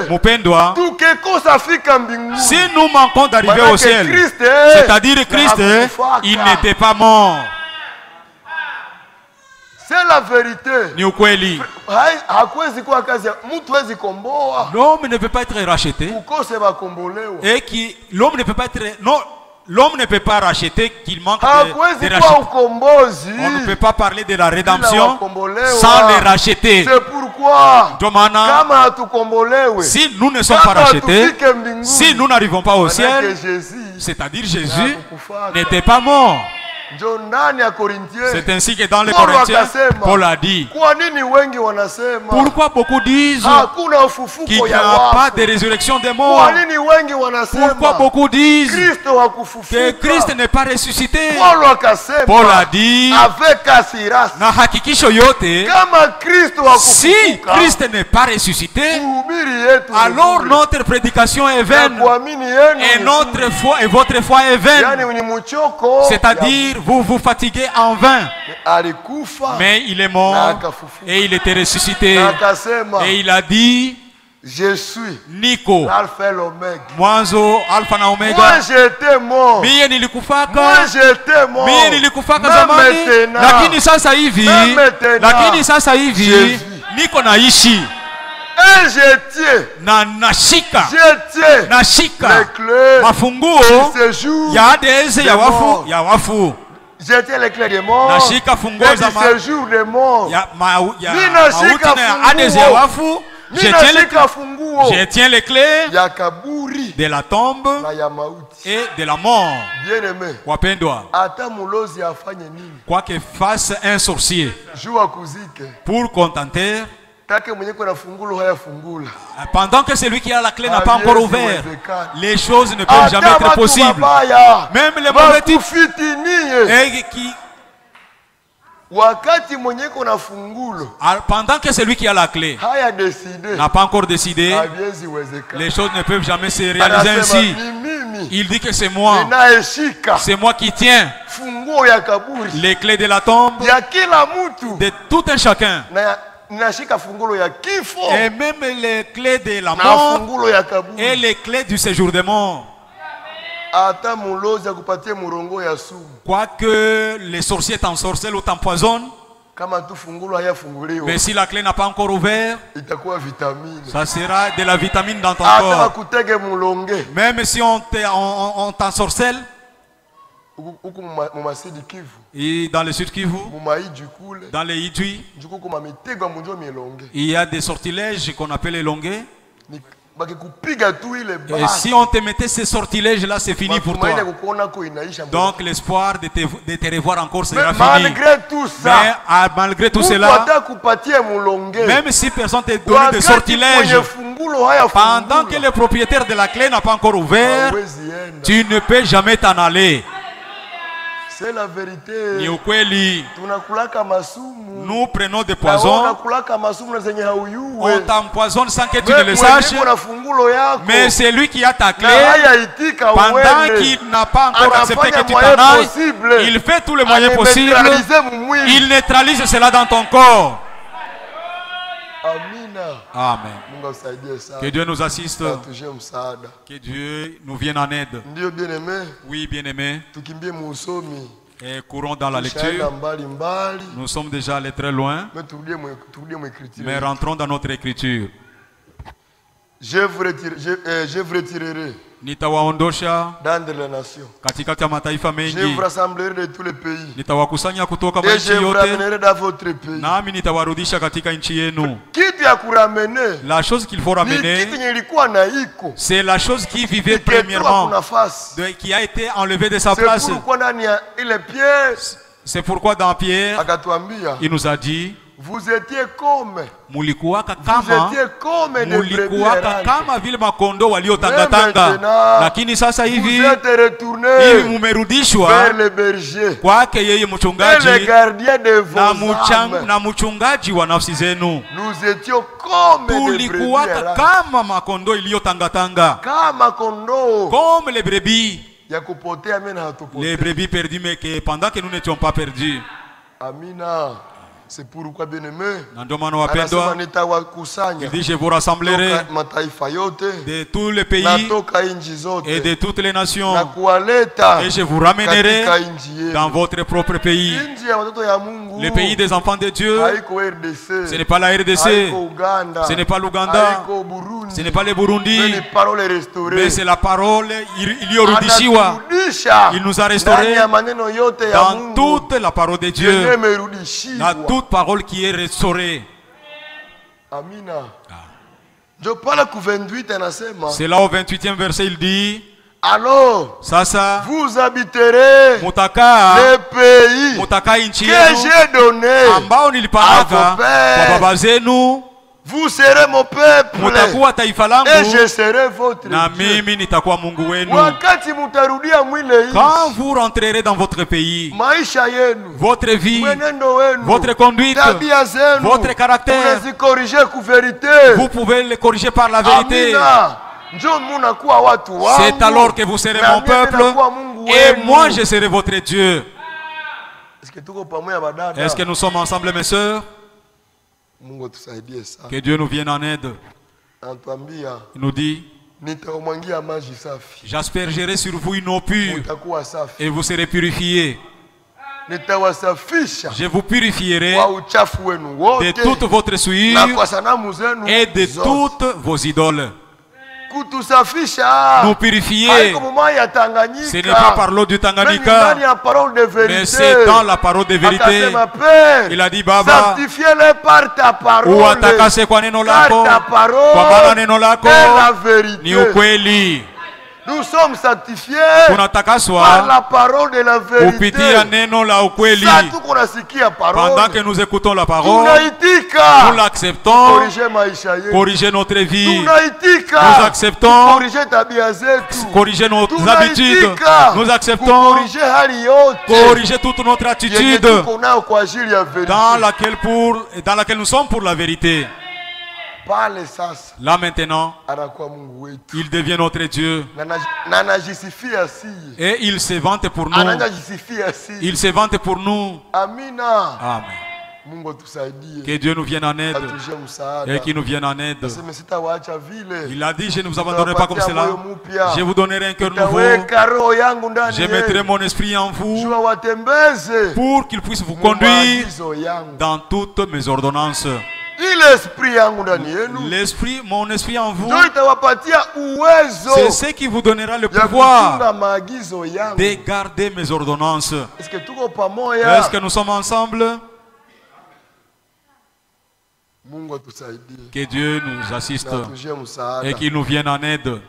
Mupendwa, si nous manquons d'arriver au ciel, c'est-à-dire Christ, il n'était pas mort. C'est la vérité. L'homme ne peut pas être racheté. Et l'homme ne peut pas être... Non. L'homme ne peut pas racheter qu'il manque de racheter. On ne peut pas parler de la rédemption sans les racheter. C'est pourquoi, si nous ne sommes pas rachetés, si nous n'arrivons pas au ciel, c'est-à-dire Jésus n'était pas mort. C'est ainsi que dans les Corinthiens, Paul a dit, pourquoi beaucoup disent qu'il n'y a pas de résurrection des morts? Pourquoi beaucoup disent que Christ n'est pas ressuscité? Paul a dit, si Christ n'est pas ressuscité, alors notre prédication est vaine et notre foi et votre foi est vaine. C'est-à-dire vous vous fatiguez en vain. Mais il est mort et il était ressuscité. Et il a dit, je suis Niko Alpha et l'Omega. Mwanzo Alpha na Omega. Moi j'étais mort. Mie nilikufaka. Moi j'étais mort. Mie nilikufaka zamani. Lakini sasa hivi niko naishi. Et je tiens. Nashika. Je tiens. Nashika. Les clés. Mafunguo. Ya wafu. Je tiens les clés des morts. Nashika funguo za séjour des morts. Je tiens les clés de la tombe et de la mort. Bien-aimé. Wapendwa. Quoi que fasse un sorcier pour contenter, pendant que celui qui a la clé n'a pas encore ouvert, les choses ne peuvent jamais être possibles. Même les mauvais types pendant que celui qui a la clé n'a pas encore décidé, les choses ne peuvent jamais se réaliser ainsi. Il dit que c'est moi qui tiens les clés de la tombe de tout un chacun. Et même les clés de la mort et les clés du séjour des morts. Quoique les sorciers t'ensorcellent ou t'empoisonnent, mais si la clé n'a pas encore ouvert, ça sera de la vitamine dans ton corps. Même si on t'ensorcelle, et dans le sud Kivu, dans les Idui, il y a des sortilèges qu'on appelle les longuets. Et si on te mettait ces sortilèges là, c'est fini pour toi. Donc l'espoir de te revoir encore sera fini. Mais malgré tout cela, même si personne t'a donné de sortilèges, pendant que le propriétaire de la clé n'a pas encore ouvert, tu ne peux jamais t'en aller. C'est la vérité. Nous prenons des poisons. On t'empoisonne sans que tu ne le saches. Mais c'est lui qui a ta clé. Pendant qu'il n'a pas encore accepté que tu t'en ailles, il fait tous les moyens possibles. Il neutralise cela dans ton corps. Amen. Que Dieu nous assiste. Que Dieu nous vienne en aide. Oui, bien-aimé. Et courons dans la lecture. Nous sommes déjà allés très loin. Mais rentrons dans notre écriture. Je vous retirerai nitawaondosha dans les nations. Katikati ya mataifa mengi. Je vous rassemblerai de tous les pays. Nitawakusanya kutoka nchi yote. Nami nitawarudisha katika nchi yenu. La chose qu'il faut ramener, c'est la chose qui vivait premièrement, qui a été enlevée de sa place. C'est pourquoi dans Pierre, il nous a dit, vous étiez comme vile makondo waliotangatanga, lakini sasa hivi mumerudishwa kwake yeye mchungaji na mchungaji wa nafsi zenu. Tulikuwa kama makondo iliyotangatanga, comme les brebis, les brebis perdues, mais que pendant que nous n'étions pas perdus. Amina. C'est pourquoi, bien-aimé, il dit, je vous rassemblerai de tous les pays et de toutes les nations, et je vous ramènerai dans votre propre pays. Le pays des enfants de Dieu, ce n'est pas la RDC, ce n'est pas l'Ouganda, ce n'est pas le Burundi, mais c'est la parole. Il nous a restaurés dans toute la parole de Dieu, dans toute parole qui est restaurée. Amina. C'est là au 28e verset, il dit, alors sasa, vous habiterez les pays que j'ai donnés à vos pères. Vous serez mon peuple et je serai votre Dieu. Quand vous rentrerez dans votre pays, votre vie, votre conduite, votre caractère, vous pouvez le corriger par la vérité. C'est alors que vous serez mon peuple et moi je serai votre Dieu. Est-ce que nous sommes ensemble, mes sœurs? Que Dieu nous vienne en aide. Il nous dit, j'aspergerai sur vous une eau pure et vous serez purifiés. Je vous purifierai de toute votre souillure et de toutes vos idoles. Nous purifier, ce n'est pas par l'eau du Tanganyika, mais c'est dans la parole de vérité. Il a dit, Baba, ou atakase kwa neno lako, kwa maana neno lako ni ukweli. Nous sommes sanctifiés par la parole de la vérité. Pendant que nous écoutons la parole, nous l'acceptons, corriger notre vie. Nous acceptons, corriger nos habitudes. Nous acceptons, corriger toute notre attitude dans laquelle nous sommes pour la vérité. Là maintenant, il devient notre Dieu. Et il se vante pour nous. Il se vante pour nous. Amen. Que Dieu nous vienne en aide. Et qu'il nous vienne en aide. Il a dit, je ne vous abandonnerai pas comme cela. Je vous donnerai un cœur nouveau. Je mettrai mon esprit en vous pour qu'il puisse vous conduire dans toutes mes ordonnances. L'esprit, mon esprit en vous, c'est ce qui vous donnera le pouvoir de garder mes ordonnances. Est-ce que nous sommes ensemble? Que Dieu nous assiste et qu'il nous vienne en aide.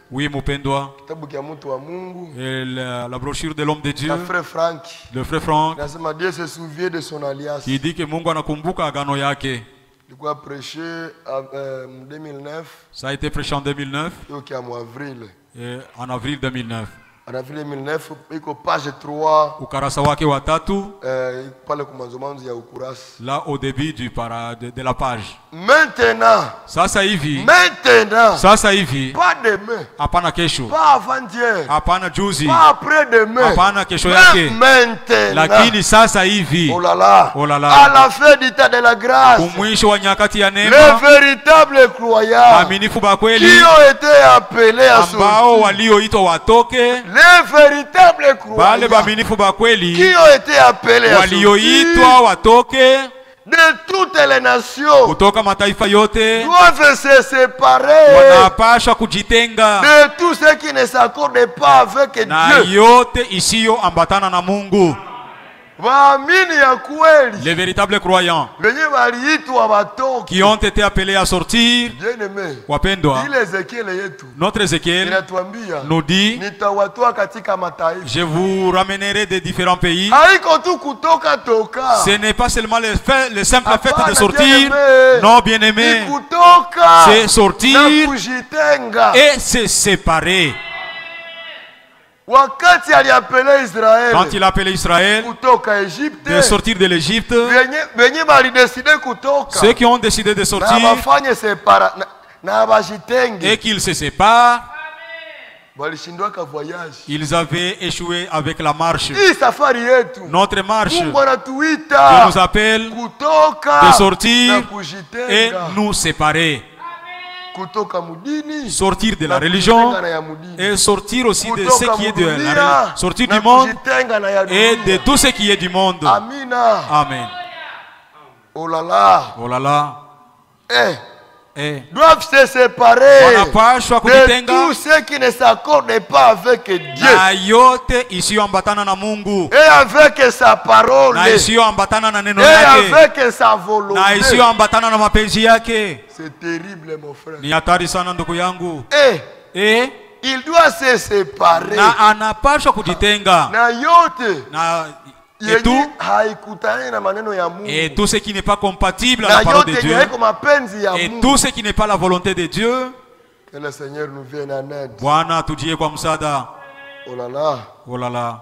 Oui, Mupendwa. Et la brochure de l'homme de Dieu. Le frère Franck. Dieu se souvient de son alliance. Il dit que Mungu anakumbuka agano yake. Il a prêché en 2009. Ça a été prêché en 2009. En avril 2009. En avril 2009, page 3. Ukarasa wake wa tatu. Là au début de la page. Maintenant. Sasa hivi. Maintenant. Sasa hivi. Pas demain. Hapana kesho. Pas avant-hier. Hapana juzi. Pas après-demain. Hapana kesho yake. Maintenant. Lakini sasa hivi. Oh là là. Oh là là. À la fin du temps de la grâce. Kumwisho wa nyakati ya neema. Les véritables croyants. Aminifu ba kweli. Qui ont été appelés à sortir. Ambao walioitwa watoke. Les véritables croyants. Bale baaminifu ba kweli. Qui ont été appelés à sortir. Walioitwa watoke. De toutes les nations, kutoka mataifa yote doivent se séparer, wanapaswa kujitenga de tous ceux qui ne s'accordent pas avec Dieu, na yote isiyo ambatana na Mungu. Les véritables croyants qui ont été appelés à sortir. Wapendwa, notre Ézéchiel nous dit, je vous ramènerai des différents pays. Ce n'est pas seulement le simple fait de sortir. Non, bien-aimé, c'est sortir et se séparer. Quand il a appelé Israël de sortir de l'Égypte, ceux qui ont décidé de sortir et qu'ils se séparent, ils avaient échoué avec la marche. Notre marche, Dieu nous appelle de sortir et nous séparer. Sortir de la religion et sortir aussi de ce qui est de la religion, sortir du monde et de tout ce qui est du monde. Amen. Oh là là. Oh là là. Doivent se séparer de tous ceux qui ne s'accordent pas avec Dieu et avec sa parole et avec sa volonté. C'est terrible, mon frère. Et il doit se séparer. Et tout ce qui n'est pas compatible à la parole de Dieu, et tout ce qui n'est pas la volonté de Dieu, que le Seigneur nous vienne en aide. Bwana tujie kwa msaada. Oh là là. Oh là là.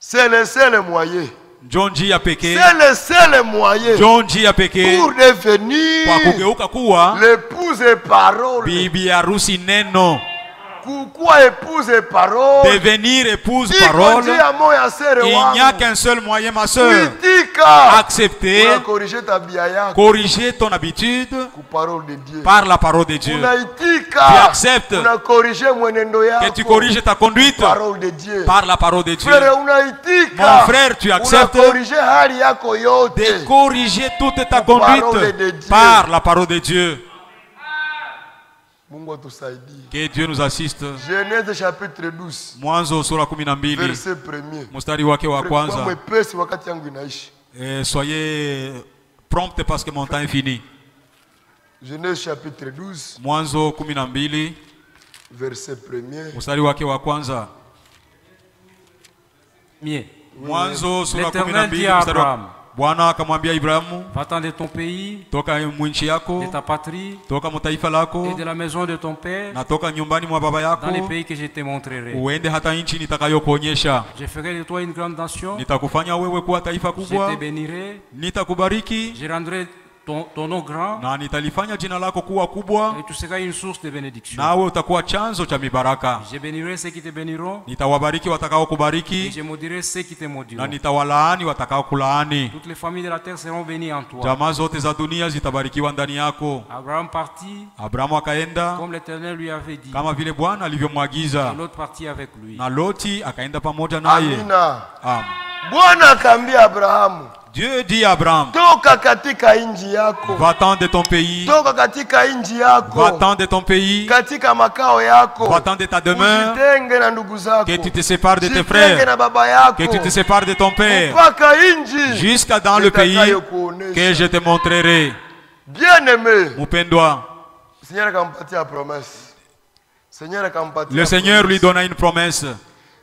C'est le seul moyen. C'est le seul moyen pour devenir l'épouse parole. Bibi harusi neno. Devenir épouse parole. Il n'y a qu'un seul moyen, ma soeur. Accepter, corriger ton habitude par la parole de Dieu. Tu acceptes que tu corriges ta conduite par la parole de Dieu. Mon frère, tu acceptes de corriger toute ta conduite par la parole de Dieu. Que Dieu nous assiste. Genèse chapitre 12. Mwanzo sura 12. Verset 1er. Mstari wake wa kwanza. Soyez promptes parce que mon temps est fini. Genèse chapitre 12. Mwanzo 12. Verset 1er. Mstari wake wa kwanza. Mwanzo sura 12 mstari wa Bwana akamwambia Ibrahimu, va-t'en de ton pays, toka nchi yako, de ta patrie, toka mtaifa lako, et de la maison de ton père, na toka nyumbani mwa baba yako, dans les pays que je te montrerai. Uende hata nchi nitakayokuonyesha. Je ferai de toi une grande nation. Nitakufanya wewe kuwa taifa kubwa. Je te bénirai. Nitakubariki. Je rendrai ton nom grand. Na nitalifanya jina lako kuwa kubwa. Et tu seras une source de bénédiction. Nawe utakuwa chanzo cha mibaraka. Je bénirai ceux qui te béniront. Nitawabariki watakao kubariki. Et je maudirai ceux qui te maudiront. Na nitawalaani watakao kulaani. Toutes les familles de la terre seront bénies en toi. Jamaa zote za dunia zitabarikiwa ndani yako. Abraham partit. Abrahamu akaenda. Comme l'Éternel lui avait dit. Kama vile Bwana alivyomwagiza. Et l'autre partit avec lui. Na Loti akaenda pamoja naye. Amina. Amen. Bwana akamwambia Abrahamu, Dieu dit à Abraham, toka katika nchi yako, va-t'en de ton pays, toka katika nchi yako, va-t'en de ton pays, katika makao yako, va-t'en de ta demeure, ujitenge na ndugu zako, que tu te sépares de tes frères, na baba yako, que tu te sépares de ton père, mpaka nchi jusqu'à dans le pays que je te montrerai. Bien-aimé, mpendwa, Seigneur akampatia promesse. Le Seigneur lui donna une promesse.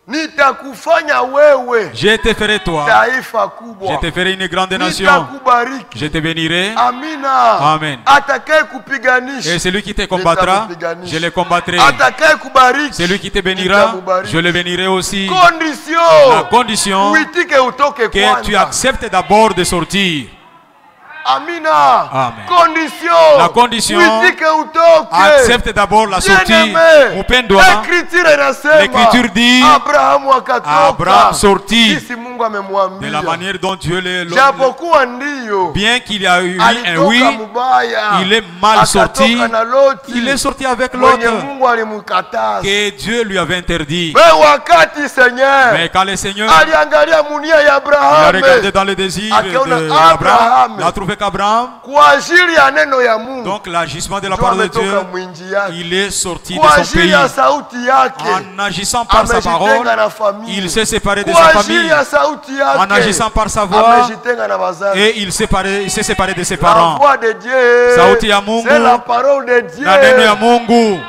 Nitakufanya wewe, je te ferai toi, taifa kubwa, je te ferai une grande nation, nitakubariki, je te bénirai. Amina. Amen. Atakaye kupiganisha, et celui qui te combattra, je le combattrai. Atakaye kubariki, celui qui te bénira, je le bénirai aussi. Condition, la condition que tu acceptes d'abord de sortir. Amina. Amen. Condition. La condition. Accepte d'abord la sortie. L'écriture dit Abraham sortit de la manière dont Dieu l'a. Bien qu'il y a eu un oui, il est mal sorti. Il est sorti avec l'autre que Dieu lui avait interdit. Mais quand le Seigneur il a regardé dans le désir d'Abraham, il a trouvé qu'Abraham, donc l'agissement de la parole de Dieu, il est sorti de son pays. En agissant par sa parole, il s'est séparé de sa famille. En agissant par sa voix, et il s'est séparé de ses parents. Sauti ya Mungu, c'est la parole de Dieu. Na neno ya Mungu.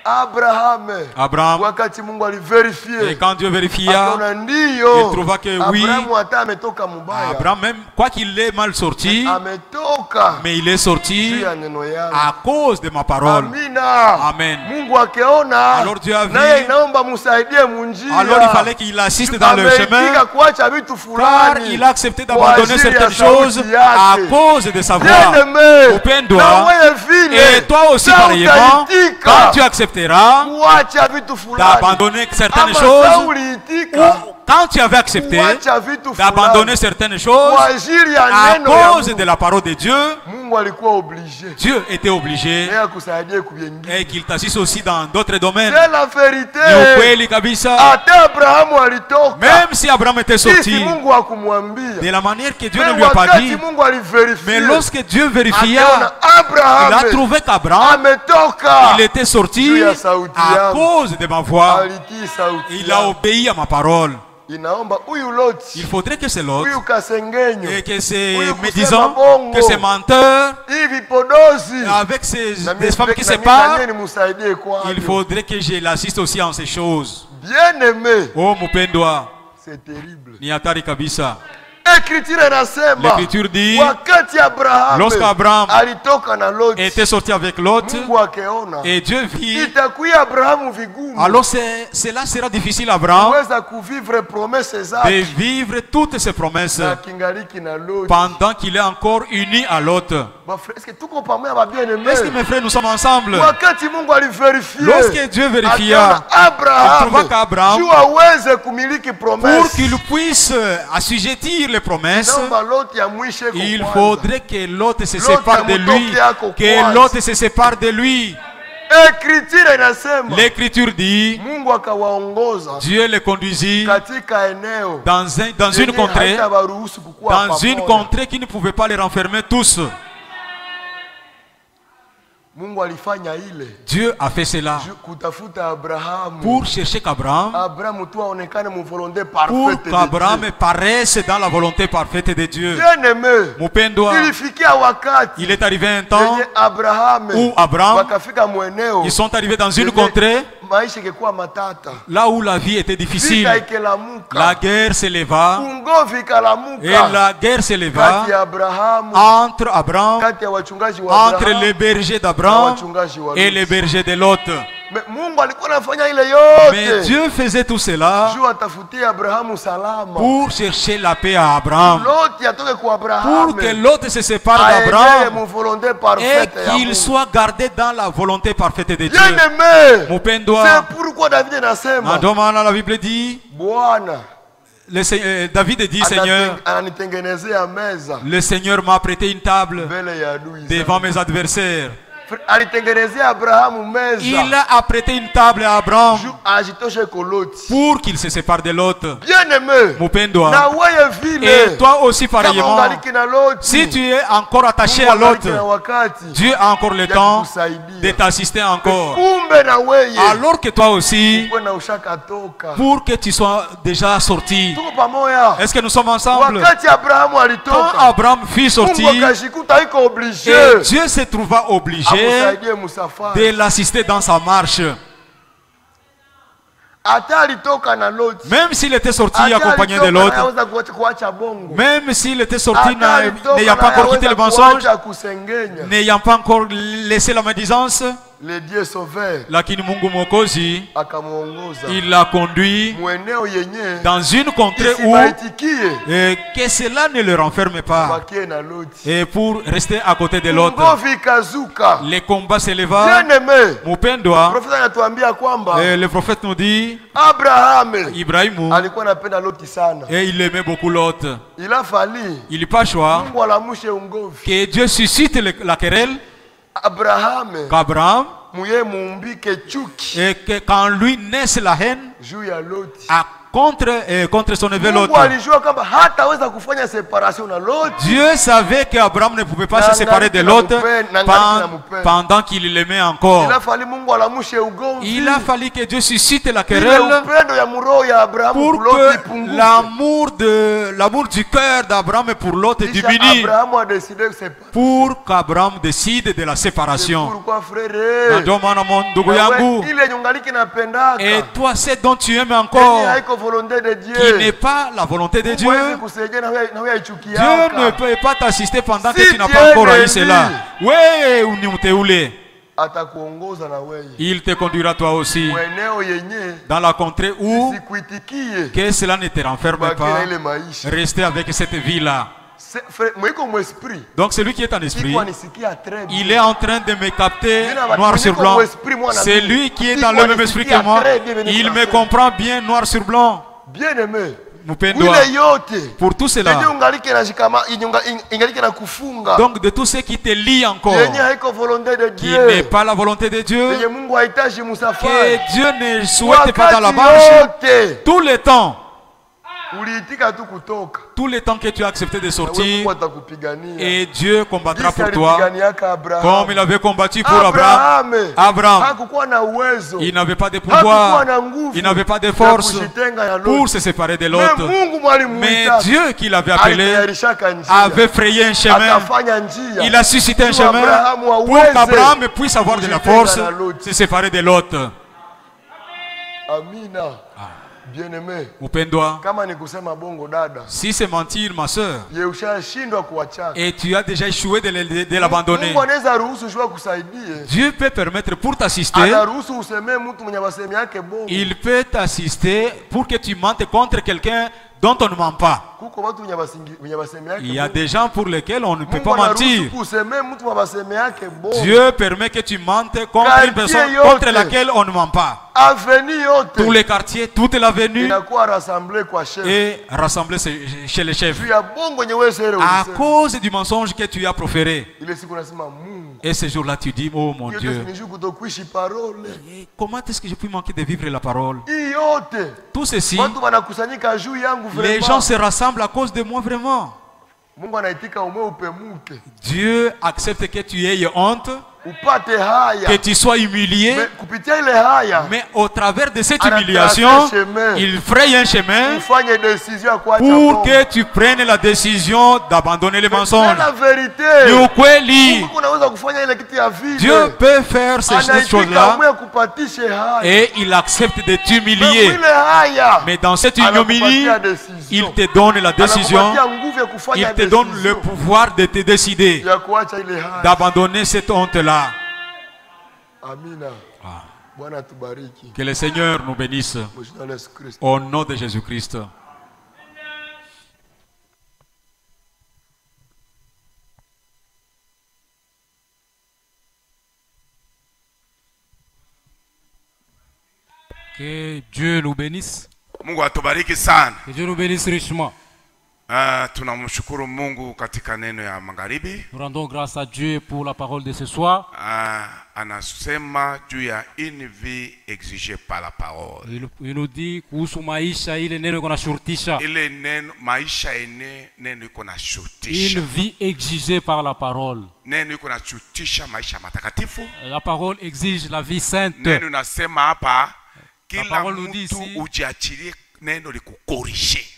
Abraham, wakati Mungu alivérifie, et quand Dieu vérifia, il trouva que oui, Abraham même, quoi qu'il est mal sorti, mais il est sorti à cause de ma parole. Amen. Alors Dieu a vu, alors il fallait qu'il assiste dans le chemin, car il a accepté d'abandonner certaines choses à cause de sa voix. Et toi aussi pareillement, quand tu acceptes d'abandonner certaines choses, ou quand tu avais accepté d'abandonner certaines choses à cause de la parole de Dieu, Dieu était obligé et qu'il t'assiste aussi dans d'autres domaines. C'est la vérité. Même si Abraham était sorti de la manière que Dieu ne lui a pas dit, mais lorsque Dieu vérifia, il a trouvé qu'Abraham, il était sorti à cause de ma voix. Il a obéi à ma parole. Il faudrait que c'est l'autre et que ces médisants, que ces menteurs, avec des femmes qui se parlent, il faudrait que je l'assiste aussi en ces choses. Bien-aimé, oh mpendwa, c'est terrible. Ni hatari kabisa. L'Écriture dit, lorsqu'Abraham était sorti avec Lot, et Dieu vit, alors cela sera difficile à Abraham de vivre toutes ces promesses pendant qu'il est encore uni à Lot. Est-ce que mes frères, nous sommes ensemble? Lorsque Dieu vérifia, il trouva qu'Abraham, pour qu'il puisse assujettir les promesses, il faudrait que Lot se sépare de lui, que Lot se sépare de lui. L'Écriture dit, Dieu les conduisit dans une contrée qui ne pouvait pas les renfermer tous. Dieu a fait cela pour chercher qu'Abraham, pour qu'Abraham paraisse dans la volonté parfaite de Dieu. Il est arrivé un temps où Abraham, ils sont arrivés dans une contrée là où la vie était difficile. La guerre s'éleva, et la guerre s'éleva entre Abraham, entre les bergers d'Abraham et les bergers de Lot. Mais Dieu faisait tout cela pour chercher la paix à Abraham, pour que Lot se sépare d'Abraham et qu'il soit gardé dans la volonté parfaite de Dieu. C'est pourquoi David anasema, la Bible dit, David dit, Seigneur, le Seigneur m'a prêté une table devant mes adversaires. Il a prêté une table à Abraham pour qu'il se sépare de l'autre. Et toi aussi pareillement, si tu es encore attaché à l'autre, Dieu a encore le temps de t'assister encore. Alors que toi aussi, pour que tu sois déjà sorti. Est-ce que nous sommes ensemble? Quand Abraham fut sorti, et Dieu se trouva obligé de l'assister dans sa marche. Même s'il était sorti accompagné de l'autre, même s'il était sorti n'ayant pas encore quitté le mensonge, n'ayant pas encore laissé la médisance, le Dieu sauveur, lakini Mungu Mwokozi, il l'a conduit dans une contrée où que cela ne le renferme pas, et pour rester à côté de l'autre. Les combats s'éleva. Le prophète nous dit, Ibrahim, et il aimait beaucoup l'autre. Il n'a pas choix que Dieu suscite la querelle, qu'Abraham, et que quand lui naisse la haine contre son neveu Lot. Dieu savait qu'Abraham ne pouvait pas se séparer de Lot pendant qu'il l'aimait encore. Il a fallu que Dieu suscite la querelle pour que l'amour du cœur d'Abraham pour Lot diminue, pour qu'Abraham décide de la séparation. Et toi, c'est dont tu aimes encore, qui n'est pas la volonté de Dieu, Dieu ne peut pas t'assister pendant que tu n'as pas encore haï cela. Il te conduira toi aussi dans la contrée où que cela ne te renferme pas. Rester avec cette vie-là. Donc celui qui est en esprit, il est en train de me capter noir sur blanc. C'est lui qui est dans le même esprit que moi. Il me comprend bien noir sur blanc. Bien-aimé, pour tout cela, donc de tout ce qui te lie encore, qui n'est pas la volonté de Dieu, que Dieu ne souhaite pas dans la marche, tout le temps, tout le temps que tu as accepté de sortir, et Dieu combattra pour toi comme il avait combattu pour Abraham. Abraham, il n'avait pas de pouvoir, il n'avait pas de force pour se séparer de l'autre, mais Dieu qui l'avait appelé avait frayé un chemin. Il a suscité un chemin pour qu'Abraham puisse avoir de la force de se séparer de l'autre. Bien-aimé. Upendwa. Kama ni kusema bongo dada. Si c'est mentir ma sœur. Ushashindwa kuachana. Et tu as déjà échoué de l'abandonner. Mungu anaweza ruhusu shua kusaidie. Dieu peut permettre pour t'assister. Anaruhusu useme mtu mwenye basemi yake bongo. Il peut t'assister pour que tu mentes contre quelqu'un dont on ne ment pas. Il y a des gens pour lesquels on ne peut pas mentir. Dieu permet que tu mentes contre une personne contre laquelle on ne ment pas. Tous les quartiers, toute l'avenue est rassemblée chez les chefs. À cause du mensonge que tu as proféré. Et ce jour-là, tu dis, oh mon Dieu, comment est-ce que je peux manquer de vivre la parole? Tout ceci, les gens se rassemblent à cause de moi vraiment. Dieu accepte que tu aies honte, que tu sois humilié, mais au travers de cette humiliation, il fraye un chemin pour que tu prennes la décision d'abandonner les mensonges. Dieu peut faire ces choses-là et il accepte de t'humilier. Mais dans cette ignominie, il te donne la décision, il te donne le pouvoir de te décider d'abandonner cette honte-là. Ah. Que le Seigneur nous bénisse au nom de Jésus-Christ. Que Dieu nous bénisse. Que Dieu nous bénisse richement. Tunamshukuru Mungu katika neno ya magharibi. Nous rendons grâce à Dieu pour la parole de ce soir. Anasema juu ya une vie exigée par la parole. Il nous dit kuhusu maisha ile neno iko na shurutisha. Ile neno maisha neno iko na shurutisha. Une vie exigée par la parole. Neno iko na shurutisha maisha matakatifu. La parole exige la vie sainte. Neno nasema hapa kila mtu ujiachilie.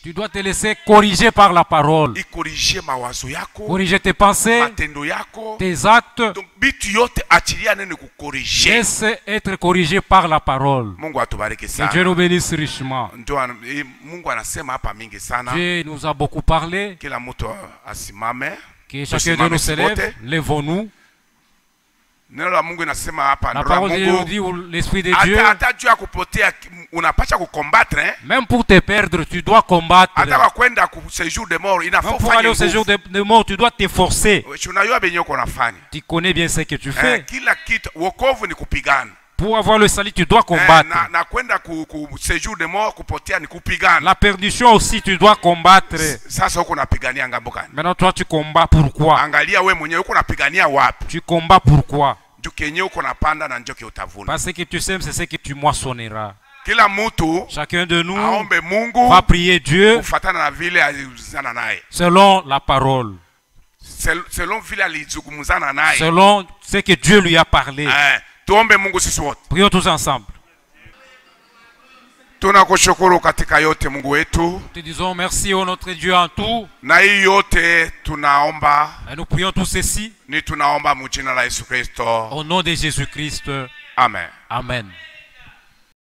Tu dois te laisser corriger par la parole. Corriger tes pensées, tes actes. Laisse être corrigé par la parole. Que Dieu nous bénisse richement. Dieu nous a beaucoup parlé. Que chacun de nous se lève. Lèvons-nous. La parole de Dieu nous dit, l'Esprit de Dieu, même pour te perdre, tu dois combattre. Même pour aller au séjour de mort, tu dois t'efforcer. Tu connais bien ce que tu fais. Pour avoir le salut, tu dois combattre. La perdition aussi, tu dois combattre. Maintenant, toi, tu combats pourquoi? Tu combats pourquoi? Parce que tu sais, c'est ce que tu moissonneras. Chacun de nous va prier Dieu selon la parole. Selon ce que Dieu lui a parlé. Prions tous ensemble. Te disons merci au notre Dieu en tout. Et nous prions tous ceci. Au nom de Jésus-Christ. Amen. Amen.